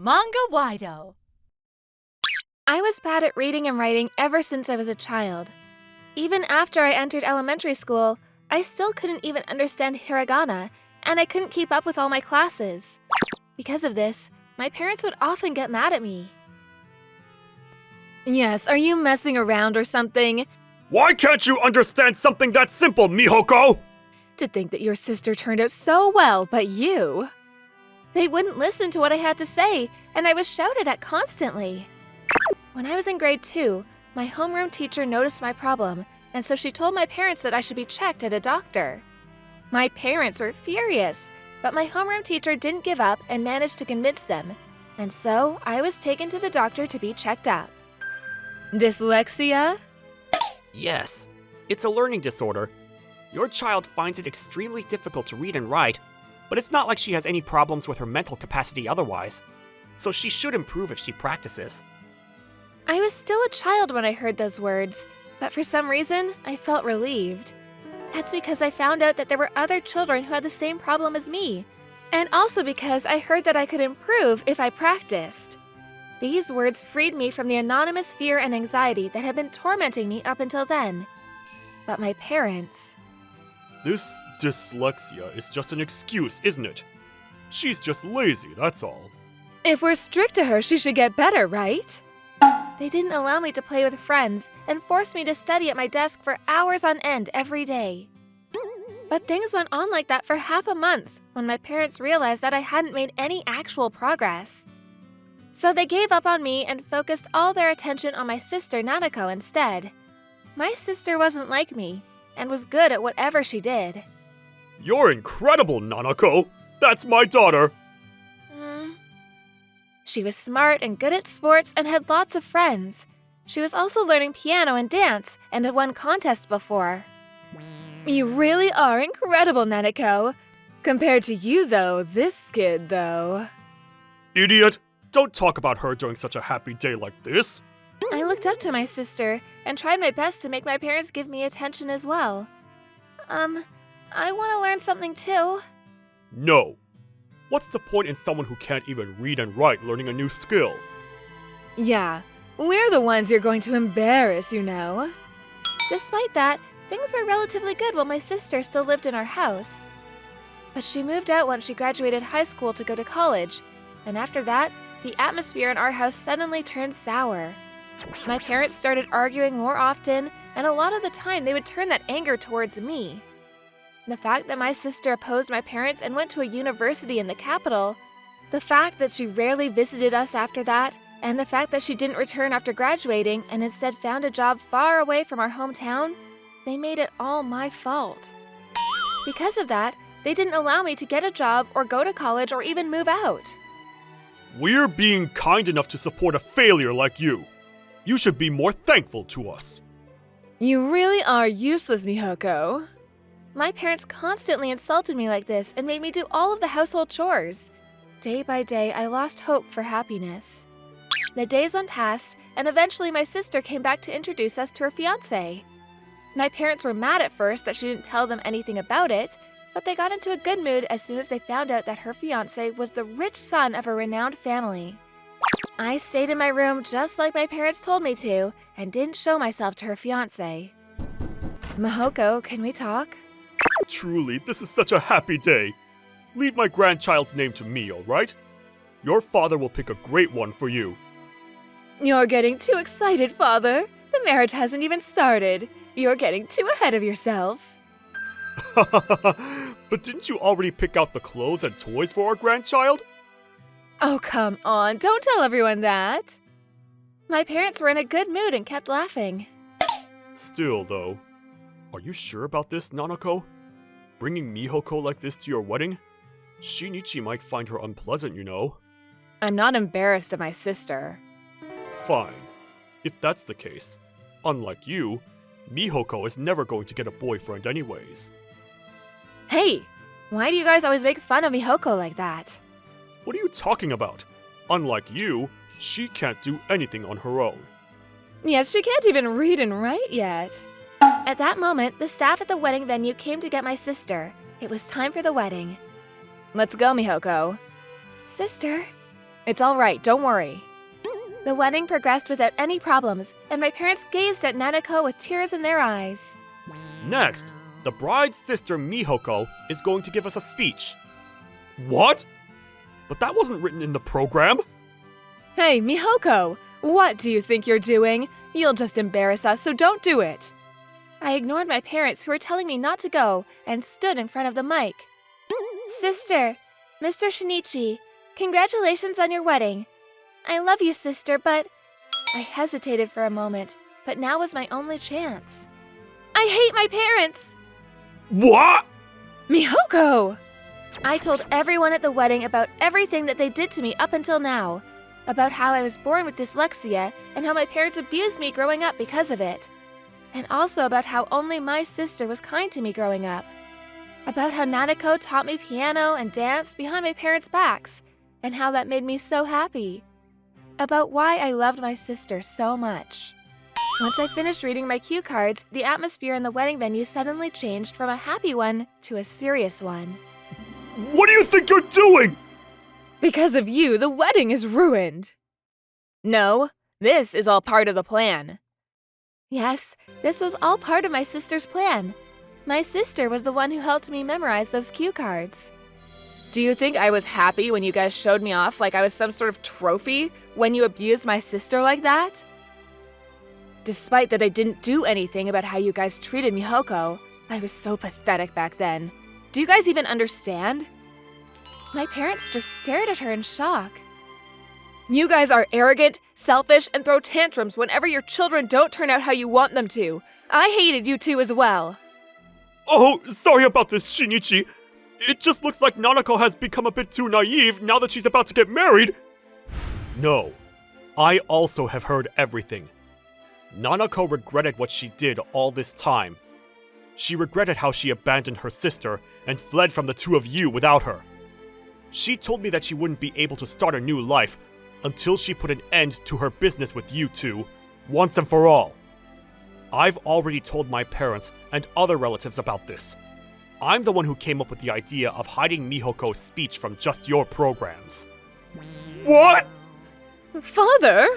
Manga-Waido. I was bad at reading and writing ever since I was a child. Even after I entered elementary school, I still couldn't even understand hiragana, and I couldn't keep up with all my classes. Because of this, my parents would often get mad at me. Yes, are you messing around or something? Why can't you understand something that simple, Mihoko? To think that your sister turned out so well, but you... They wouldn't listen to what I had to say, and I was shouted at constantly. When I was in grade 2, my homeroom teacher noticed my problem, and so she told my parents that I should be checked at a doctor. My parents were furious, but my homeroom teacher didn't give up and managed to convince them, and so I was taken to the doctor to be checked up. Dyslexia? Yes, it's a learning disorder. Your child finds it extremely difficult to read and write, but it's not like she has any problems with her mental capacity otherwise, so she should improve if she practices. I was still a child when I heard those words, but for some reason, I felt relieved. That's because I found out that there were other children who had the same problem as me, and also because I heard that I could improve if I practiced. These words freed me from the anonymous fear and anxiety that had been tormenting me up until then. But my parents... This dyslexia is just an excuse, isn't it? She's just lazy, that's all. If we're strict to her, she should get better, right? They didn't allow me to play with friends and forced me to study at my desk for hours on end every day. But things went on like that for half a month when my parents realized that I hadn't made any actual progress. So they gave up on me and focused all their attention on my sister Nanako instead. My sister wasn't like me and was good at whatever she did. You're incredible, Nanako! That's my daughter! She was smart and good at sports and had lots of friends. She was also learning piano and dance and had won contests before. You really are incredible, Nanako. Compared to you, though, this kid, though... Idiot! Don't talk about her during such a happy day like this! I looked up to my sister and tried my best to make my parents give me attention as well. I want to learn something too. No. What's the point in someone who can't even read and write learning a new skill? Yeah, we're the ones you're going to embarrass, you know. Despite that, things were relatively good while my sister still lived in our house. But she moved out once she graduated high school to go to college, and after that, the atmosphere in our house suddenly turned sour. My parents started arguing more often, and a lot of the time they would turn that anger towards me. The fact that my sister opposed my parents and went to a university in the capital, the fact that she rarely visited us after that, and the fact that she didn't return after graduating and instead found a job far away from our hometown, they made it all my fault. Because of that, they didn't allow me to get a job or go to college or even move out. We're being kind enough to support a failure like you. You should be more thankful to us. You really are useless, Mihoko. My parents constantly insulted me like this and made me do all of the household chores. Day by day, I lost hope for happiness. The days went past, and eventually my sister came back to introduce us to her fiancé. My parents were mad at first that she didn't tell them anything about it, but they got into a good mood as soon as they found out that her fiancé was the rich son of a renowned family. I stayed in my room just like my parents told me to, and didn't show myself to her fiancé. Mihoko, can we talk? Truly, this is such a happy day. Leave my grandchild's name to me, alright? Your father will pick a great one for you. You're getting too excited, Father. The marriage hasn't even started. You're getting too ahead of yourself. But didn't you already pick out the clothes and toys for our grandchild? Oh, come on, don't tell everyone that. My parents were in a good mood and kept laughing. Still, though, are you sure about this, Nanako? Bringing Mihoko like this to your wedding? Shinichi might find her unpleasant, you know. I'm not embarrassed of my sister. Fine. If that's the case, unlike you, Mihoko is never going to get a boyfriend anyways. Hey, why do you guys always make fun of Mihoko like that? What are you talking about? Unlike you, she can't do anything on her own. Yes, she can't even read and write yet. At that moment, the staff at the wedding venue came to get my sister. It was time for the wedding. Let's go, Mihoko. Sister, It's all right, don't worry. The wedding progressed without any problems, and my parents gazed at Nanako with tears in their eyes. Next, the bride's sister Mihoko is going to give us a speech. What? But that wasn't written in the program. Hey, Mihoko, what do you think you're doing? You'll just embarrass us, so don't do it. I ignored my parents who were telling me not to go and stood in front of the mic. Sister, Mr. Shinichi, congratulations on your wedding. I love you, sister, but... I hesitated for a moment, but now was my only chance. I hate my parents! What? Mihoko! I told everyone at the wedding about everything that they did to me up until now. About how I was born with dyslexia and how my parents abused me growing up because of it. And also about how only my sister was kind to me growing up. About how Nanako taught me piano and dance behind my parents' backs, and how that made me so happy. About why I loved my sister so much. Once I finished reading my cue cards, the atmosphere in the wedding venue suddenly changed from a happy one to a serious one. What do you think you're doing? Because of you, the wedding is ruined. No, this is all part of the plan. Yes, this was all part of my sister's plan. My sister was the one who helped me memorize those cue cards. Do you think I was happy when you guys showed me off like I was some sort of trophy when you abused my sister like that? Despite that I didn't do anything about how you guys treated Mihoko, I was so pathetic back then. Do you guys even understand? My parents just stared at her in shock. You guys are arrogant, selfish, and throw tantrums whenever your children don't turn out how you want them to. I hated you two as well. Oh, sorry about this, Shinichi. It just looks like Nanako has become a bit too naive now that she's about to get married. No, I also have heard everything. Nanako regretted what she did all this time. She regretted how she abandoned her sister and fled from the two of you without her. She told me that she wouldn't be able to start a new life until she put an end to her business with you two, once and for all. I've already told my parents and other relatives about this. I'm the one who came up with the idea of hiding Mihoko's speech from just your programs. What? Father?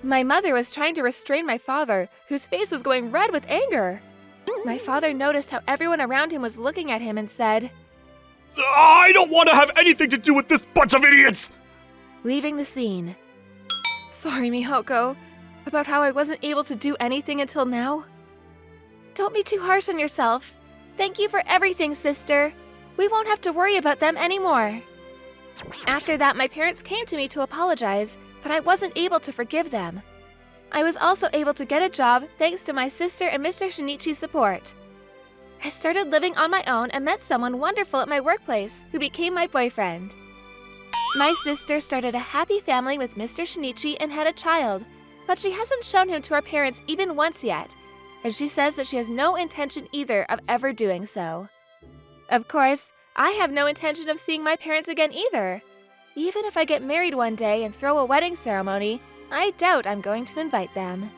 My mother was trying to restrain my father, whose face was going red with anger. My father noticed how everyone around him was looking at him and said, I don't want to have anything to do with this bunch of idiots! Leaving the scene. Sorry, Mihoko, about how I wasn't able to do anything until now. Don't be too harsh on yourself. Thank you for everything, sister. We won't have to worry about them anymore. After that, my parents came to me to apologize, but I wasn't able to forgive them. I was also able to get a job thanks to my sister and Mr. Shinichi's support. I started living on my own and met someone wonderful at my workplace who became my boyfriend. My sister started a happy family with Mr. Shinichi and had a child, but she hasn't shown him to our parents even once yet, and she says that she has no intention either of ever doing so. Of course, I have no intention of seeing my parents again either. Even if I get married one day and throw a wedding ceremony, I doubt I'm going to invite them.